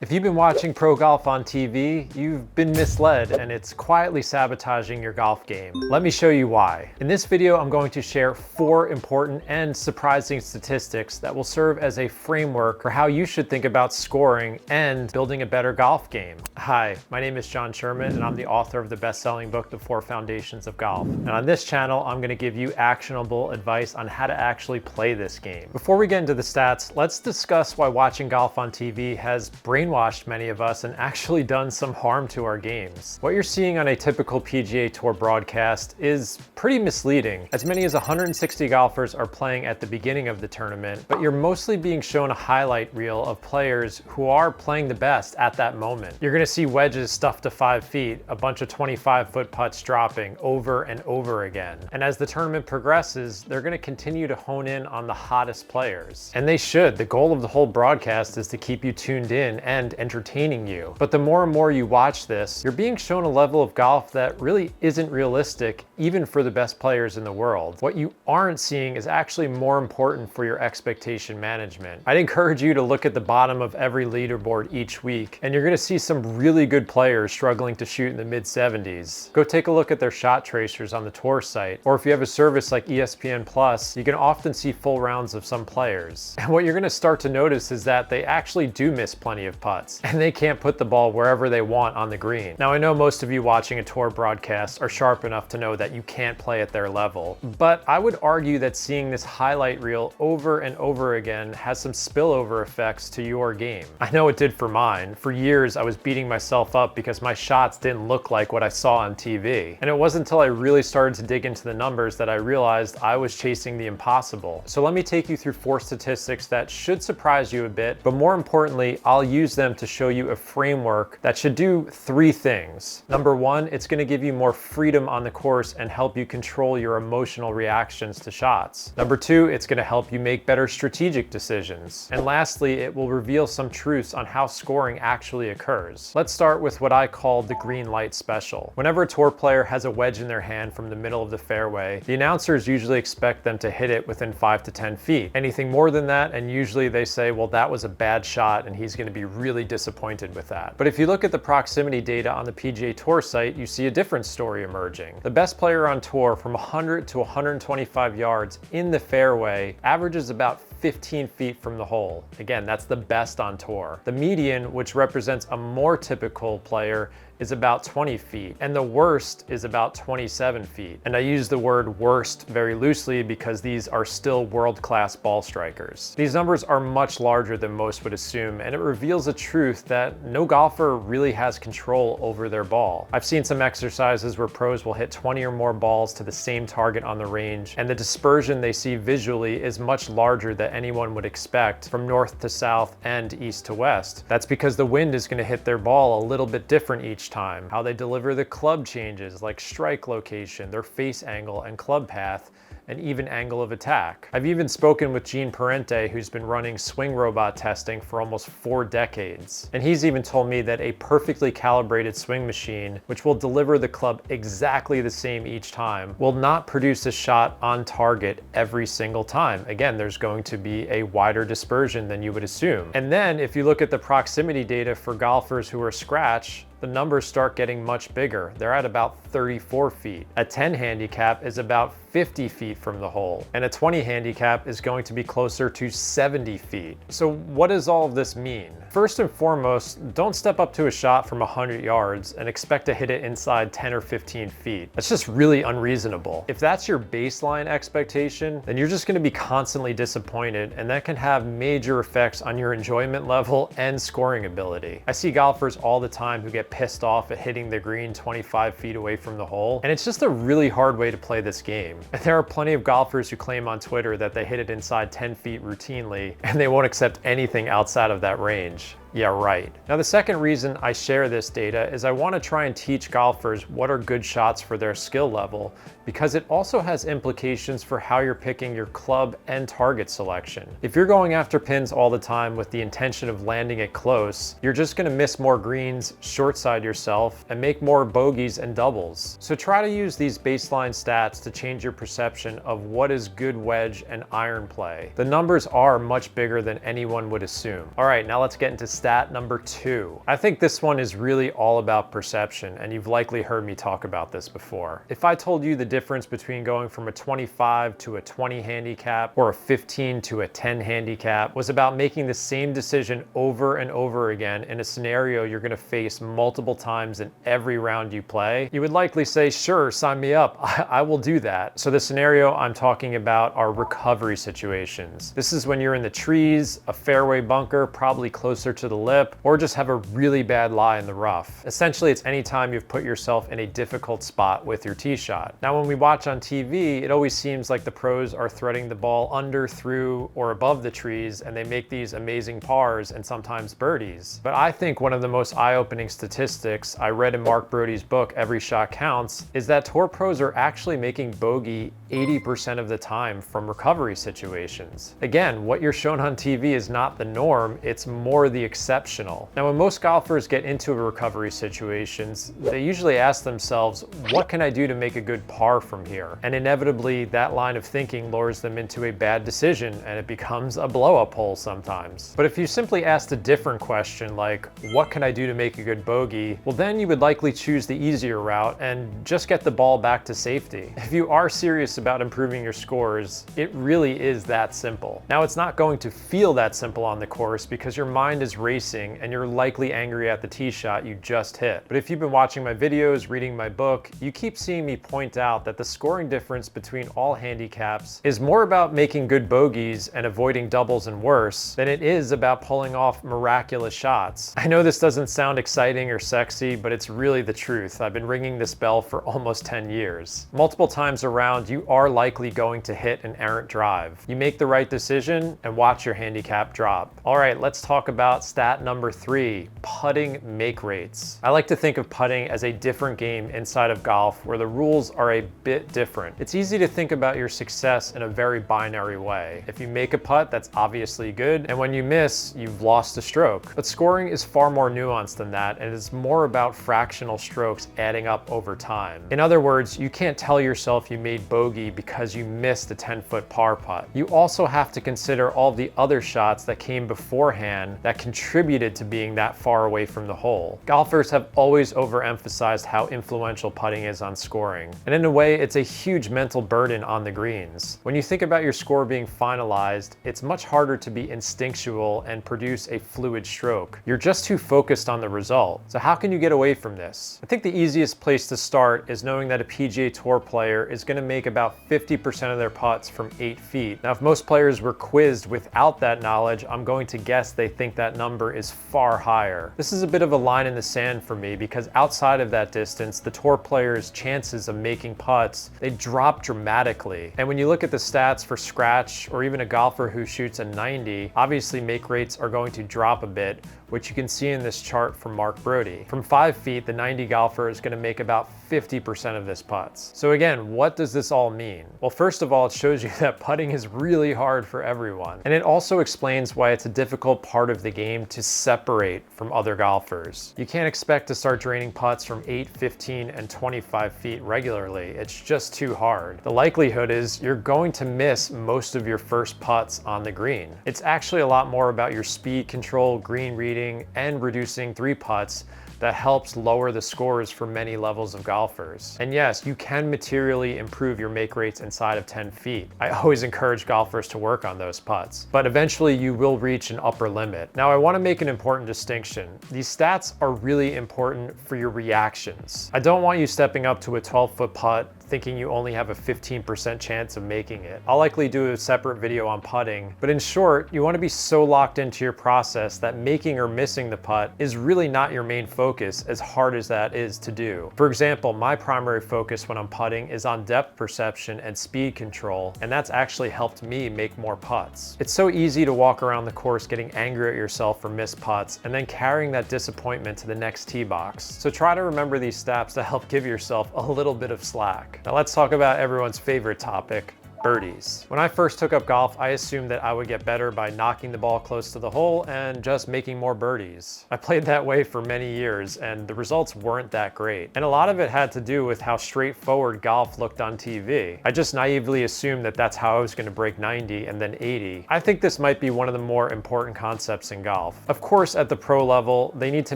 If you've been watching pro golf on TV, you've been misled and it's quietly sabotaging your golf game. Let me show you why. In this video, I'm going to share 4 important and surprising statistics that will serve as a framework for how you should think about scoring and building a better golf game. Hi, my name is Jon Sherman and I'm the author of the best-selling book, The 4 Foundations of Golf. And on this channel, I'm going to give you actionable advice on how to actually play this game. Before we get into the stats, let's discuss why watching golf on TV has brainwashed many of us and actually done some harm to our games. What you're seeing on a typical PGA Tour broadcast is pretty misleading. As many as 160 golfers are playing at the beginning of the tournament, but you're mostly being shown a highlight reel of players who are playing the best at that moment. You're gonna see wedges stuffed to 5 feet, a bunch of 25-foot putts dropping over and over again. And as the tournament progresses, they're gonna continue to hone in on the hottest players. And they should. The goal of the whole broadcast is to keep you tuned in and entertaining you. But the more and more you watch this, you're being shown a level of golf that really isn't realistic, even for the best players in the world. What you aren't seeing is actually more important for your expectation management. I'd encourage you to look at the bottom of every leaderboard each week, and you're gonna see some really good players struggling to shoot in the mid-70s. Go take a look at their shot tracers on the tour site, or if you have a service like ESPN Plus, you can often see full rounds of some players. And what you're gonna start to notice is that they actually do miss plenty of putts, and they can't put the ball wherever they want on the green. Now, I know most of you watching a tour broadcast are sharp enough to know that you can't play at their level, but I would argue that seeing this highlight reel over and over again has some spillover effects to your game. I know it did for mine. For years, I was beating myself up because my shots didn't look like what I saw on TV. And it wasn't until I really started to dig into the numbers that I realized I was chasing the impossible. So let me take you through 4 statistics that should surprise you a bit, but more importantly, I'll use them to show you a framework that should do 3 things. Number 1, it's going to give you more freedom on the course and help you control your emotional reactions to shots. Number 2, it's going to help you make better strategic decisions. And lastly, it will reveal some truths on how scoring actually occurs. Let's start with what I call the green light special. Whenever a tour player has a wedge in their hand from the middle of the fairway, the announcers usually expect them to hit it within 5 to 10 feet. Anything more than that, and usually they say, well, that was a bad shot and he's going to be really disappointed with that. But if you look at the proximity data on the PGA Tour site, you see a different story emerging. The best player on tour from 100 to 125 yards in the fairway averages about 15 feet from the hole. Again, that's the best on tour. The median, which represents a more typical player, is about 20 feet, and the worst is about 27 feet. And I use the word worst very loosely because these are still world-class ball strikers. These numbers are much larger than most would assume, and it reveals a truth that no golfer really has control over their ball. I've seen some exercises where pros will hit 20 or more balls to the same target on the range, and the dispersion they see visually is much larger than anyone would expect from north to south and east to west. That's because the wind is going to hit their ball a little bit different each time. How they deliver the club changes, like strike location, their face angle and club path, and even angle of attack. I've even spoken with Gene Parente, who's been running swing robot testing for almost 4 decades. And he's even told me that a perfectly calibrated swing machine, which will deliver the club exactly the same each time, will not produce a shot on target every single time. Again, there's going to be a wider dispersion than you would assume. And then if you look at the proximity data for golfers who are scratch, the numbers start getting much bigger. They're at about 34 feet. A 10 handicap is about 50 feet from the hole, and a 20 handicap is going to be closer to 70 feet. So what does all of this mean? First and foremost, don't step up to a shot from 100 yards and expect to hit it inside 10 or 15 feet. That's just really unreasonable. If that's your baseline expectation, then you're just going to be constantly disappointed, and that can have major effects on your enjoyment level and scoring ability. I see golfers all the time who get pissed off at hitting the green 25 feet away from the hole, and it's just a really hard way to play this game. And there are plenty of golfers who claim on Twitter that they hit it inside 10 feet routinely, and they won't accept anything outside of that range. Yeah, right. Now, the second reason I share this data is I want to try and teach golfers what are good shots for their skill level, because it also has implications for how you're picking your club and target selection. If you're going after pins all the time with the intention of landing it close, you're just going to miss more greens, short side yourself, and make more bogeys and doubles. So try to use these baseline stats to change your perception of what is good wedge and iron play. The numbers are much bigger than anyone would assume. All right, now let's get into stat number 2. I think this one is really all about perception, and you've likely heard me talk about this before. If I told you the difference between going from a 25 to a 20 handicap or a 15 to a 10 handicap was about making the same decision over and over again in a scenario you're going to face multiple times in every round you play, you would likely say, sure, sign me up. I will do that. So the scenario I'm talking about are recovery situations. This is when you're in the trees, a fairway bunker, probably closer to the lip, or just have a really bad lie in the rough. Essentially, it's any time you've put yourself in a difficult spot with your tee shot. Now, when we watch on TV, it always seems like the pros are threading the ball under, through, or above the trees, and they make these amazing pars and sometimes birdies. But I think one of the most eye-opening statistics I read in Mark Brody's book, Every Shot Counts, is that tour pros are actually making bogey 80% of the time from recovery situations. Again, what you're shown on TV is not the norm, it's more the exceptional. Now, when most golfers get into a recovery situations, they usually ask themselves, what can I do to make a good par from here? And inevitably, that line of thinking lures them into a bad decision, and it becomes a blow-up hole sometimes. But if you simply asked a different question, like, what can I do to make a good bogey? Well, then you would likely choose the easier route and just get the ball back to safety. If you are serious about improving your scores, it really is that simple. Now, it's not going to feel that simple on the course because your mind is racing and you're likely angry at the tee shot you just hit. But if you've been watching my videos, reading my book, you keep seeing me point out that the scoring difference between all handicaps is more about making good bogeys and avoiding doubles and worse than it is about pulling off miraculous shots. I know this doesn't sound exciting or sexy, but it's really the truth. I've been ringing this bell for almost 10 years. Multiple times around, you are likely going to hit an errant drive. You make the right decision and watch your handicap drop. All right, let's talk about stat number 3, putting make rates. I like to think of putting as a different game inside of golf where the rules are a bit different. It's easy to think about your success in a very binary way. If you make a putt, that's obviously good, and when you miss, you've lost a stroke. But scoring is far more nuanced than that, and it's more about fractional strokes adding up over time. In other words, you can't tell yourself you made bogey because you missed a 10-foot par putt. You also have to consider all the other shots that came beforehand that contributed to being that far away from the hole. Golfers have always overemphasized how influential putting is on scoring, and in a way, it's a huge mental burden on the greens. When you think about your score being finalized, it's much harder to be instinctual and produce a fluid stroke. You're just too focused on the result. So how can you get away from this? I think the easiest place to start is knowing that a PGA Tour player is going to make about 50% of their putts from 8 feet. Now, if most players were quizzed without that knowledge, I'm going to guess they think that number is far higher. This is a bit of a line in the sand for me because outside of that distance, the tour players' chances of making putts, they drop dramatically. And when you look at the stats for scratch or even a golfer who shoots a 90, obviously make rates are going to drop a bit, which you can see in this chart from Mark Brody. From 5 feet, the 90 golfer is going to make about 50% of his putts. So again, what does this all mean? Well, first of all, it shows you that putting is really hard for everyone. And it also explains why it's a difficult part of the game to separate from other golfers. You can't expect to start draining putts from 8, 15, and 25 feet regularly. It's just too hard. The likelihood is you're going to miss most of your first putts on the green. It's actually a lot more about your speed control, green reading, and reducing 3 putts that helps lower the scores for many levels of golfers. And yes, you can materially improve your make rates inside of 10 feet. I always encourage golfers to work on those putts, but eventually you will reach an upper limit. Now, I want to make an important distinction. These stats are really important for your reactions. I don't want you stepping up to a 12-foot putt thinking you only have a 15% chance of making it. I'll likely do a separate video on putting, but in short, you want to be so locked into your process that making or missing the putt is really not your main focus, as hard as that is to do. For example, my primary focus when I'm putting is on depth perception and speed control, and that's actually helped me make more putts. It's so easy to walk around the course getting angry at yourself for missed putts and then carrying that disappointment to the next tee box. So try to remember these stats to help give yourself a little bit of slack. Now let's talk about everyone's favorite topic, Birdies. When I first took up golf, I assumed that I would get better by knocking the ball close to the hole and just making more birdies. I played that way for many years and the results weren't that great. And a lot of it had to do with how straightforward golf looked on TV. I just naively assumed that that's how I was going to break 90 and then 80. I think this might be one of the more important concepts in golf. Of course, at the pro level, they need to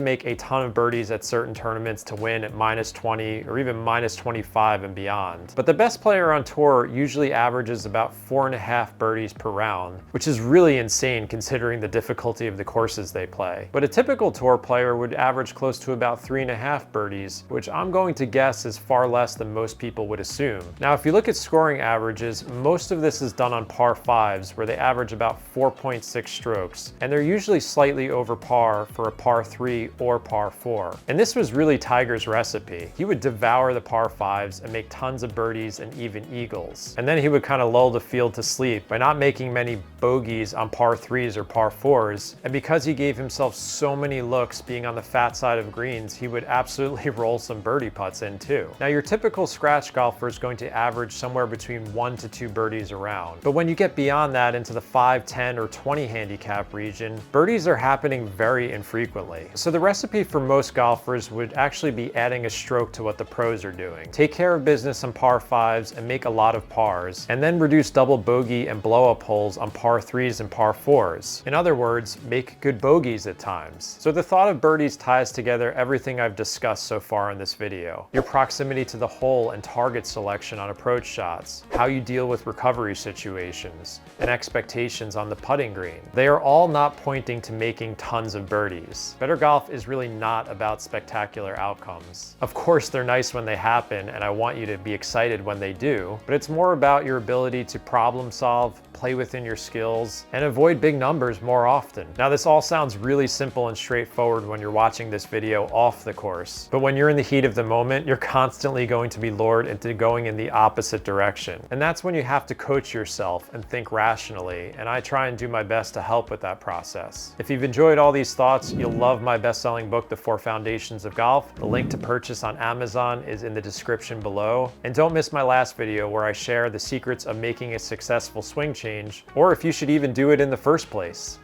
make a ton of birdies at certain tournaments to win at -20 or even -25 and beyond. But the best player on tour usually averages about 4.5 birdies per round, which is really insane considering the difficulty of the courses they play. But a typical tour player would average close to about 3.5 birdies, which I'm going to guess is far less than most people would assume. Now, if you look at scoring averages, most of this is done on par 5s, where they average about 4.6 strokes, and they're usually slightly over par for a par 3 or par 4. And this was really Tiger's recipe. He would devour the par 5s and make tons of birdies and even eagles. And then he would kind of lull the field to sleep by not making many bogeys on par 3s or par 4s. And because he gave himself so many looks being on the fat side of greens, he would absolutely roll some birdie putts in too. Now, your typical scratch golfer is going to average somewhere between 1 to 2 birdies a round. But when you get beyond that into the 5, 10, or 20 handicap region, birdies are happening very infrequently. So the recipe for most golfers would actually be adding a stroke to what the pros are doing. Take care of business on par 5s and make a lot of pars, and then reduce double bogey and blow up holes on par 3s and par 4s. In other words, make good bogeys at times. So the thought of birdies ties together everything I've discussed so far in this video. Your proximity to the hole and target selection on approach shots, how you deal with recovery situations, and expectations on the putting green. They are all not pointing to making tons of birdies. Better golf is really not about spectacular outcomes. Of course, they're nice when they happen, and I want you to be excited when they do, but it's more about your ability to problem solve, play within your skills, and avoid big numbers more often. Now, this all sounds really simple and straightforward when you're watching this video off the course, but when you're in the heat of the moment, you're constantly going to be lured into going in the opposite direction. And that's when you have to coach yourself and think rationally, and I try and do my best to help with that process. If you've enjoyed all these thoughts, you'll love my best-selling book, The 4 Foundations of Golf. The link to purchase on Amazon is in the description below. And don't miss my last video where I share the secrets of making a successful swing change, or if you should even do it in the first place.